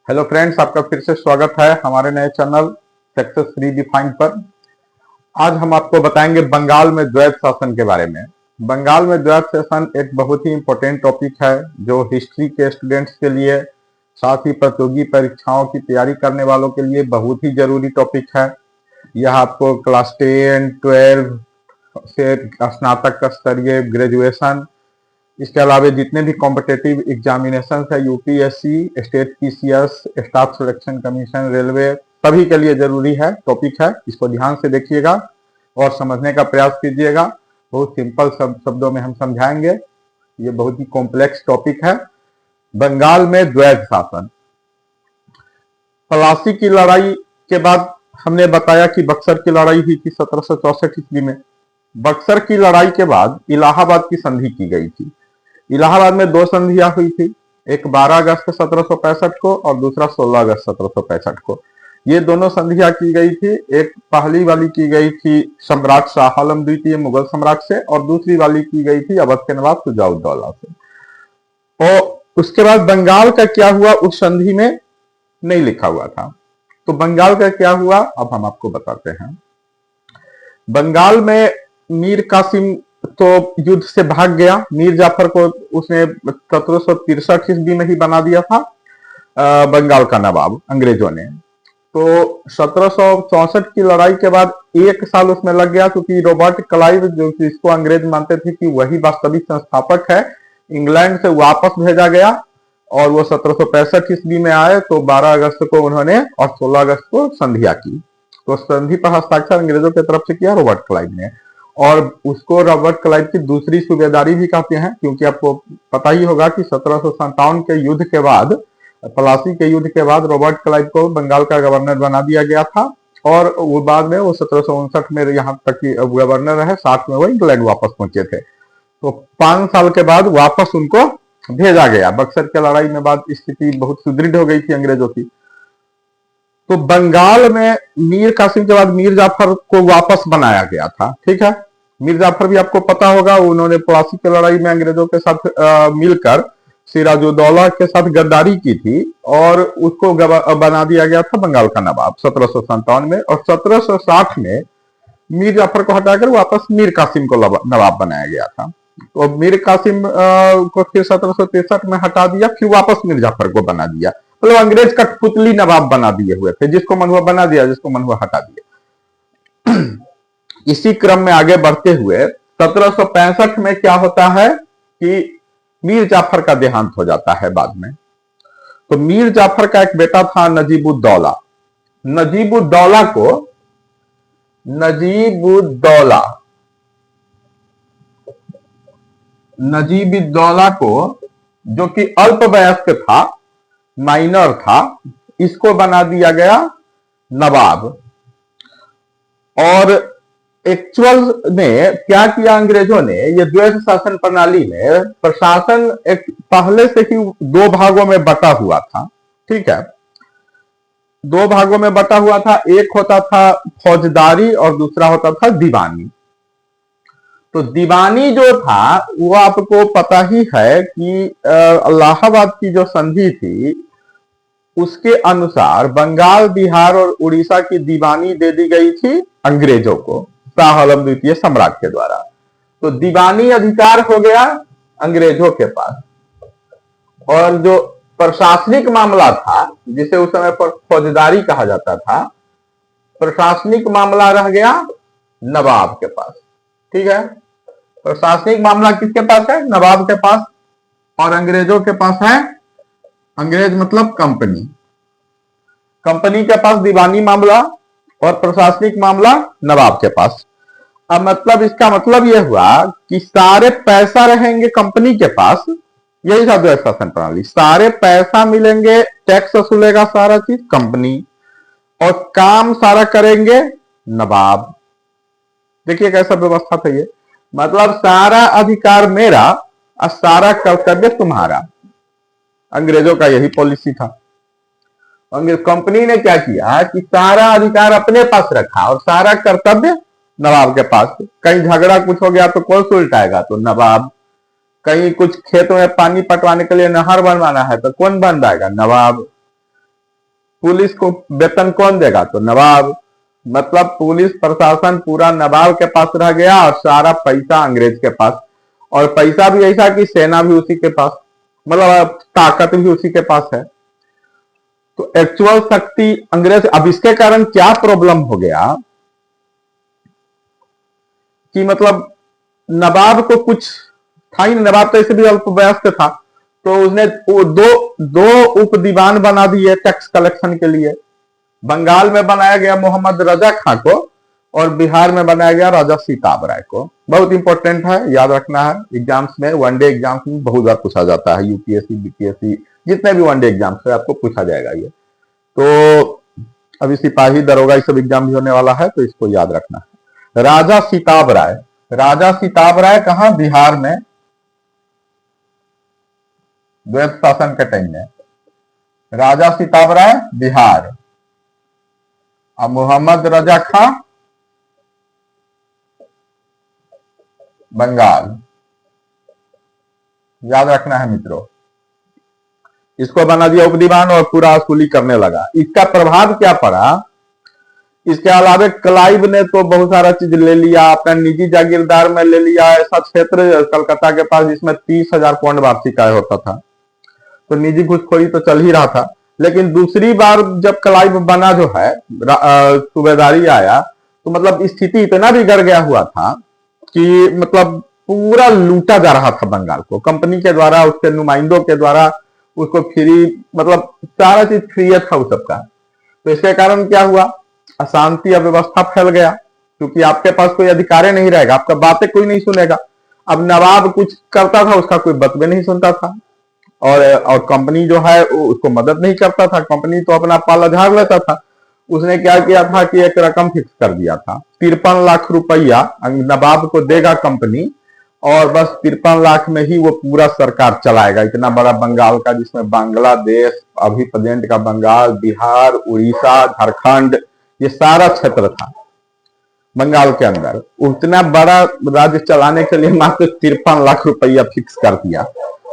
Hello friends, आपका फिर से स्वागत है हमारे नए चैनल सक्सेस रीडिफाइंड पर। आज हम आपको बताएंगे बंगाल में द्वैत शासन के बारे में। बंगाल में द्वैत शासन एक बहुत ही इंपॉर्टेंट टॉपिक है जो हिस्ट्री के स्टूडेंट्स के लिए, साथ ही प्रतियोगी परीक्षाओं की तैयारी करने वालों के लिए बहुत ही जरूरी टॉपिक है। यह आपको क्लास 10, 12 से स्नातक स्तरीय, ग्रेजुएशन, इसके अलावा जितने भी कॉम्पिटेटिव एग्जामिनेशन है, UPSC, state PCS, staff selection commission, railway, सभी के लिए जरूरी है, टॉपिक है। इसको ध्यान से देखिएगा और समझने का प्रयास कीजिएगा। बहुत सिंपल शब्दों में हम समझाएंगे। ये बहुत ही कॉम्प्लेक्स टॉपिक है। बंगाल में द्वैत शासन। प्लासी की लड़ाई के बाद हमने बताया कि बक्सर की लड़ाई हुई थी 1764 ईस्वी में। बक्सर की लड़ाई के बाद इलाहाबाद की संधि की गई थी। इलाहाबाद में दो संधियां हुई थी, एक 12 अगस्त 1765 को और दूसरा 16 अगस्त 1765 को। ये दोनों संधियां की गई थी। एक पहली वाली की गई थी सम्राट शाह आलम द्वितीय मुगल सम्राट से, और दूसरी वाली की गई थी अवध के नवाब शुजा-उद-दौला से। और उसके बाद बंगाल का क्या हुआ उस संधि में नहीं लिखा हुआ था। तो बंगाल का क्या हुआ अब हम आपको बताते हैं। बंगाल में मीर कासिम तो युद्ध से भाग गया। मीर जाफर को उसने 1763 ईस्वी में ही बना दिया था बंगाल का नवाब अंग्रेजों ने। तो 1764 की लड़ाई के बाद एक साल उसमें लग गया, क्योंकि रॉबर्ट क्लाइव, जो जिसको अंग्रेज मानते थे कि वही वास्तविक संस्थापक है, इंग्लैंड से वापस भेजा गया और वो 1765 ईस्वी में आए। तो 12 अगस्त को उन्होंने और 16 अगस्त को संधिया की। तो संधि पर हस्ताक्षर अंग्रेजों की तरफ से किया रॉबर्ट क्लाइव ने, और उसको रॉबर्ट क्लाइव की दूसरी सूबेदारी भी कहते हैं, क्योंकि आपको पता ही होगा कि 1757 के युद्ध के बाद, प्लासी के युद्ध के बाद रॉबर्ट क्लाइव को बंगाल का गवर्नर बना दिया गया था, और वो बाद में वो 1759 में यहाँ तक की गवर्नर रहे। 60 में वो इंग्लैंड वापस पहुंचे थे। तो 5 साल के बाद वापस उनको भेजा गया। बक्सर की लड़ाई में बाद स्थिति बहुत सुदृढ़ हो गई थी अंग्रेजों की। तो बंगाल में मीर कासिम के बाद मीर जाफर को वापस बनाया गया था। ठीक है, मीर जाफर भी आपको पता होगा, उन्होंने प्लासी की लड़ाई में अंग्रेजों के साथ मिलकर सिराजुद्दौला के साथ गद्दारी की थी, और उसको बना दिया गया था बंगाल का नवाब 1757 में। और 1760 में मीर जाफर को हटाकर वापस मीर कासिम को नवाब बनाया गया था। तो मीर कासिम को फिर 1763 में हटा दिया, फिर वापस मीर जाफर को बना दिया। मतलब अंग्रेज कठपुतली नवाब बना दिए हुए थे, जिसको मन हुआ बना दिया, जिसको मन हुआ हटा दिया। इसी क्रम में आगे बढ़ते हुए 1765 में क्या होता है कि मीर जाफर का देहांत हो जाता है बाद में। तो मीर जाफर का एक बेटा था नजीबुद्दौला। नजीबुद्दौला को जो कि अल्पवयस्क था, माइनर था, इसको बना दिया गया नवाब। और एक्चुअल में क्या किया अंग्रेजों ने, ये द्वैत शासन प्रणाली में प्रशासन एक पहले से ही 2 भागों में बटा हुआ था। ठीक है, 2 भागों में बटा हुआ था। एक होता था फौजदारी और दूसरा होता था दीवानी। तो दीवानी जो था वो आपको पता ही है कि इलाहाबाद की जो संधि थी उसके अनुसार बंगाल, बिहार और उड़ीसा की दीवानी दे दी गई थी अंग्रेजों को शाह आलम द्वितीय सम्राट के द्वारा। तो दीवानी अधिकार हो गया अंग्रेजों के पास, और जो प्रशासनिक मामला था, जिसे उस समय पर फौजदारी कहा जाता था, प्रशासनिक मामला रह गया नवाब के पास। ठीक है, प्रशासनिक मामला किसके पास है? नवाब के पास। और अंग्रेजों के पास है, अंग्रेज मतलब कंपनी, कंपनी के पास दीवानी मामला और प्रशासनिक मामला नवाब के पास। अब मतलब इसका मतलब यह हुआ कि सारे पैसा रहेंगे कंपनी के पास। यही था द्वैत शासन प्रणाली। सारे पैसा मिलेंगे, टैक्स वसूलेगा सारा चीज कंपनी, और काम सारा करेंगे नवाब। देखिए कैसा व्यवस्था था ये। मतलब सारा अधिकार मेरा और सारा कर्तव्य तुम्हारा। अंग्रेजों का यही पॉलिसी था। कंपनी ने क्या किया कि सारा अधिकार अपने पास रखा और सारा कर्तव्य नवाब के पास। कहीं झगड़ा कुछ हो गया तो कौन सुलटाएगा? तो नवाब। कहीं कुछ खेतों में पानी पटवाने के लिए नहर बनवाना है तो कौन बनवाएगा? नवाब। पुलिस को वेतन कौन देगा? तो नवाब। मतलब पुलिस प्रशासन पूरा नवाब के पास रह गया और सारा पैसा अंग्रेज के पास, और पैसा भी ऐसा कि सेना भी उसी के पास, मतलब ताकत भी उसी के पास है। तो एक्चुअल शक्ति अंग्रेज। अब इसके कारण क्या प्रॉब्लम हो गया कि मतलब नवाब को कुछ था ही नहीं, नवाब तो ऐसे भी अल्पवयस्क था, तो उसने वो दो उप दीवान बना दिए टैक्स कलेक्शन के लिए। बंगाल में बनाया गया मोहम्मद रजा खां को, और बिहार में बनाया गया राजा सीताब राय को। बहुत इंपॉर्टेंट है, याद रखना है। एग्जाम्स में, वनडे एग्जाम्स में बहुत बार पूछा जाता है, यूपीएससी बीपीएससी जितने भी वनडे एग्जाम्स है आपको पूछा जाएगा ये। तो अभी सिपाही दरोगा ये सब एग्जाम भी होने वाला है, तो इसको याद रखना है। राजा सीताब राय, राजा सीताब राय कहां? बिहार में, द्वैत शासन के टाइम में राजा सीताब राय बिहार, और मोहम्मद रजा खां बंगाल। याद रखना है मित्रों। इसको बना दिया उपदीवान और पूरा वसूली करने लगा। इसका प्रभाव क्या पड़ा? इसके अलावा क्लाइव ने तो बहुत सारा चीज ले लिया, अपना निजी जागीरदार में ले लिया। ऐसा क्षेत्र कलकत्ता के पास जिसमें 30,000 पाउंड वार्षिक आय होता था, तो निजी घुसखोरी तो चल ही रहा था। लेकिन दूसरी बार जब क्लाइव बना जो है, सूबेदारी आया, तो मतलब स्थिति इतना बिगड़ गया हुआ था कि मतलब पूरा लूटा जा रहा था बंगाल को, कंपनी के द्वारा, उसके नुमाइंदों के द्वारा। उसको फ्री, मतलब सारा चीज फ्री था उस सबका। तो इसके कारण क्या हुआ? अशांति, अव्यवस्था फैल गया, क्योंकि आपके पास कोई अधिकार नहीं रहेगा, आपका बातें कोई नहीं सुनेगा। अब नवाब कुछ करता था, उसका कोई बात भी नहीं सुनता था, और कंपनी जो है उसको मदद नहीं करता था। कंपनी तो अपना पाला झाड़ लेता था। उसने क्या किया था कि एक रकम फिक्स कर दिया था, 53 लाख रुपया नवाब को देगा कंपनी, और बस 53 लाख में ही वो पूरा सरकार चलाएगा। इतना बड़ा बंगाल का, जिसमें बांग्लादेश, अभी प्रेजेंट का बंगाल, बिहार, उड़ीसा, झारखंड, ये सारा क्षेत्र था बंगाल के अंदर। उतना बड़ा राज्य चलाने के लिए मात्र 53 लाख रुपया फिक्स कर दिया,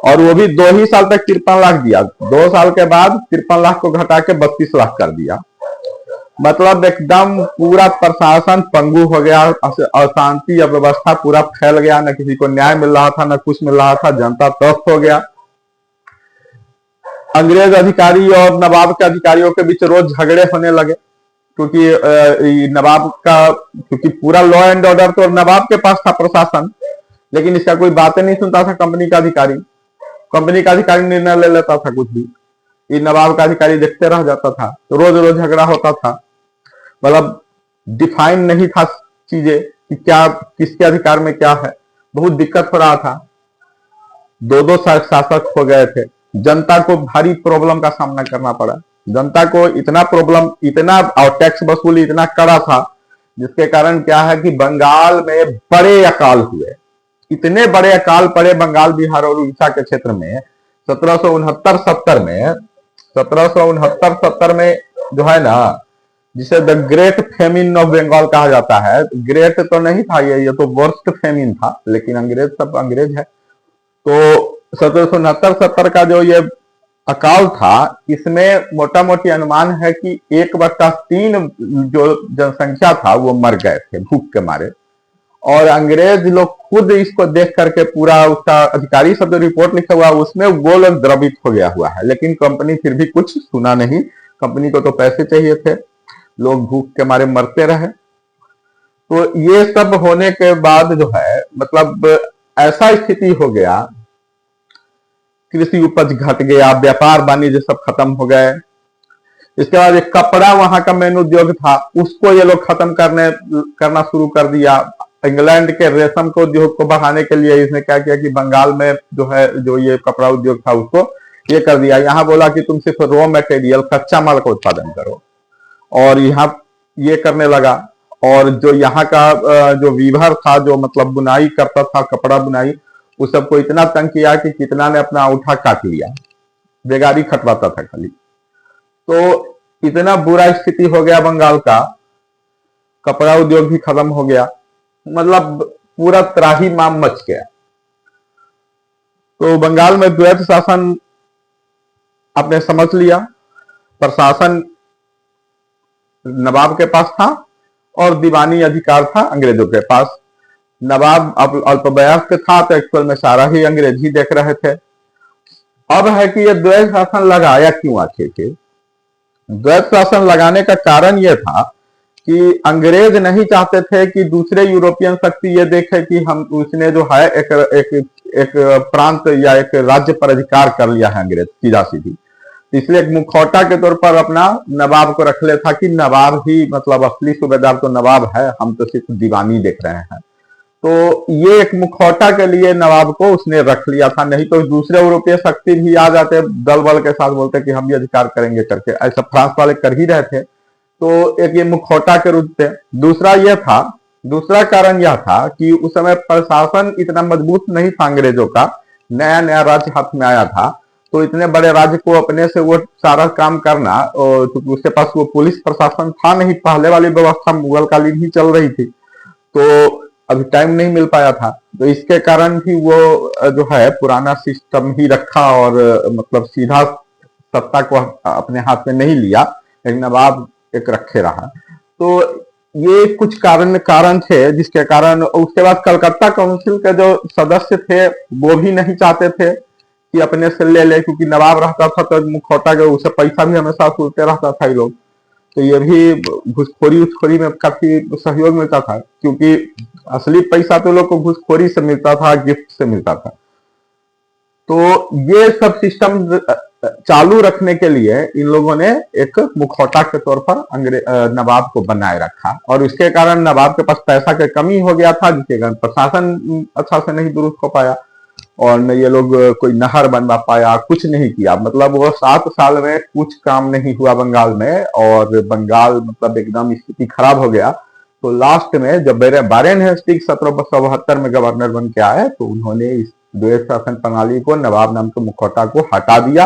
और वो भी 2 ही साल तक 53 लाख दिया। 2 साल के बाद 53 लाख को घटा के 32 लाख कर दिया। मतलब एकदम पूरा प्रशासन पंगु हो गया, अशांति, अव्यवस्था पूरा फैल गया। न किसी को न्याय मिल रहा था, न कुछ मिल रहा था, जनता त्रस्त हो गया। अंग्रेज अधिकारी और नवाब के अधिकारियों के बीच रोज झगड़े होने लगे, क्योंकि नवाब का, क्योंकि पूरा लॉ एंड ऑर्डर तो नवाब के पास था प्रशासन, लेकिन इसका कोई बातें नहीं सुनता था कंपनी का अधिकारी। कंपनी का अधिकारी निर्णय ले लेता था कुछ भी, ये नवाब का अधिकारी देखते रह जाता था। तो रोज रोज झगड़ा होता था, मतलब डिफाइन नहीं था चीजें कि क्या, किसके अधिकार में क्या है। बहुत दिक्कत हो रहा था। 2-2 शासक हो गए थे। जनता को भारी प्रॉब्लम का सामना करना पड़ा। जनता को इतना प्रॉब्लम, इतना, और टैक्स वसूली इतना कड़ा था, जिसके कारण क्या है कि बंगाल में बड़े अकाल हुए। इतने बड़े अकाल पड़े बंगाल, बिहार और उड़ीसा के क्षेत्र में 1769-70 में। 1769-70 में जो है ना, जिसे the great famine of Bengal कहा जाता है। ग्रेट तो नहीं था ये तो वर्स्ट फेमिन था, लेकिन अंग्रेज सब अंग्रेज है। तो 1769-70 का जो ये अकाल था, इसमें मोटा मोटी अनुमान है कि 1/3 जो जनसंख्या था वो मर गए थे भूख के मारे। और अंग्रेज लोग खुद इसको देख करके, पूरा उसका अधिकारी सब जो रिपोर्ट लिखा हुआ उसमें वो लोग द्रवित हो गया हुआ है। लेकिन कंपनी फिर भी कुछ सुना नहीं। कंपनी को तो पैसे चाहिए थे, लोग भूख के मारे मरते रहे। तो ये सब होने के बाद जो है, मतलब ऐसा स्थिति हो गया, कृषि उपज घट गया, व्यापार वाणिज्य सब खत्म हो गए। इसके बाद एक कपड़ा वहां का मेन उद्योग था, उसको ये लोग खत्म करना शुरू कर दिया। इंग्लैंड के रेशम के उद्योग को बढ़ाने के लिए इसने क्या किया कि बंगाल में जो है, जो ये कपड़ा उद्योग था उसको ये कर दिया। यहाँ बोला कि तुम सिर्फ रॉ मटेरियल, कच्चा माल का उत्पादन करो, और यहाँ ये करने लगा। और जो यहाँ का जो वीवर था, जो मतलब बुनाई करता था, कपड़ा बुनाई, उस सबको इतना तंग किया कि कितना ने अपना अंगूठा काट लिया, बेगारी खटवाता था खाली। तो इतना बुरा स्थिति हो गया बंगाल का, कपड़ा उद्योग भी खत्म हो गया, मतलब पूरा त्राही माम मच गया। तो बंगाल में द्वैत शासन आपने समझ लिया, प्रशासन नवाब के पास था और दीवानी अधिकार था अंग्रेजों के पास। नवाब अल्पवयस्क था तो एक्चुअल में सारा ही अंग्रेज ही देख रहे थे। अब है कि ये द्वैध शासन लगाया क्यों आखिर के? द्वैध शासन लगाने का कारण यह था कि अंग्रेज नहीं चाहते थे कि दूसरे यूरोपियन शक्ति ये देखे कि हम उसने जो है एक प्रांत या एक राज्य पर अधिकार कर लिया है अंग्रेज सीधा सीधी। इसलिए एक मुखौटा के तौर पर अपना नवाब को रख ले था कि नवाब ही मतलब असली सूबेदार तो नवाब है, हम तो सिर्फ दीवानी देख रहे हैं। तो ये एक मुखौटा के लिए नवाब को उसने रख लिया था, नहीं तो दूसरे यूरोपीय शक्ति भी आ जाते दल बल के साथ, बोलते कि हम भी अधिकार करेंगे करके, ऐसा फ्रांस वाले कर ही रहे थे। तो एक ये मुखौटा के रूप में। दूसरा कारण यह था कि उस समय प्रशासन इतना मजबूत नहीं था अंग्रेजों का, नया नया राज्य हाथ में आया था, तो इतने बड़े राज्य को अपने से वो सारा काम करना, और उसके पास वो पुलिस प्रशासन था नहीं, पहले वाली व्यवस्था मुगल कालीन ही चल रही थी, तो अभी टाइम नहीं मिल पाया था। तो इसके कारण भी वो जो है पुराना सिस्टम ही रखा और मतलब सीधा सत्ता को अपने हाथ में नहीं लिया, एक नवाब एक रखे रहा। तो ये कुछ कारण थे जिसके कारण उसके बाद कलकत्ता काउंसिल के जो सदस्य थे वो भी नहीं चाहते थे कि अपने से ले ले, क्योंकि नवाब रहता था तो मुखौटा के उसे पैसा भी हमेशा सूलते रहता था ये लोग। तो ये भी घुसखोरी में काफी सहयोग मिलता था, क्योंकि असली पैसा तो लोग को घुसखोरी से मिलता था, गिफ्ट से मिलता था। तो ये सब सिस्टम चालू रखने के लिए इन लोगों ने एक मुखौटा के तौर पर नवाब को बनाए रखा, और इसके कारण नवाब के पास पैसा की कमी हो गया था, जिसके कारण प्रशासन अच्छा से नहीं दुरुस्त हो पाया, और न ये लोग कोई नहर बनवा पाया, कुछ नहीं किया। मतलब वो 7 साल में कुछ काम नहीं हुआ बंगाल में, और बंगाल मतलब एकदम स्थिति खराब हो गया। तो लास्ट में जब वारेन हेस्टिंग्स 1772 में गवर्नर बन के आए तो उन्होंने इस द्वैध शासन प्रणाली को, नवाब नाम के मुखौटा को हटा दिया,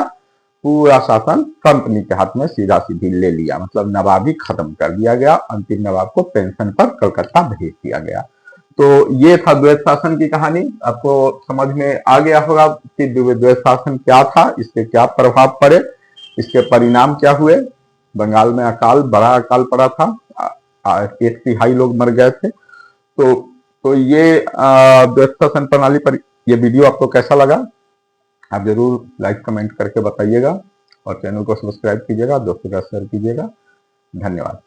पूरा शासन कंपनी के हाथ में सीधा सीधी ले लिया, मतलब नवाबी खत्म कर दिया गया। अंतिम नवाब को पेंशन पर कलकत्ता भेज दिया गया। तो ये था द्वैध शासन की कहानी। आपको समझ में आ गया होगा कि द्वैध शासन क्या था, इसके क्या प्रभाव पड़े, इसके परिणाम क्या हुए। बंगाल में बड़ा अकाल पड़ा था, 1/3 लोग मर गए थे। तो ये द्वैध शासन प्रणाली पर ये वीडियो आपको कैसा लगा, आप जरूर लाइक कमेंट करके बताइएगा, और चैनल को सब्सक्राइब कीजिएगा, दोस्तों का शेयर कीजिएगा। धन्यवाद।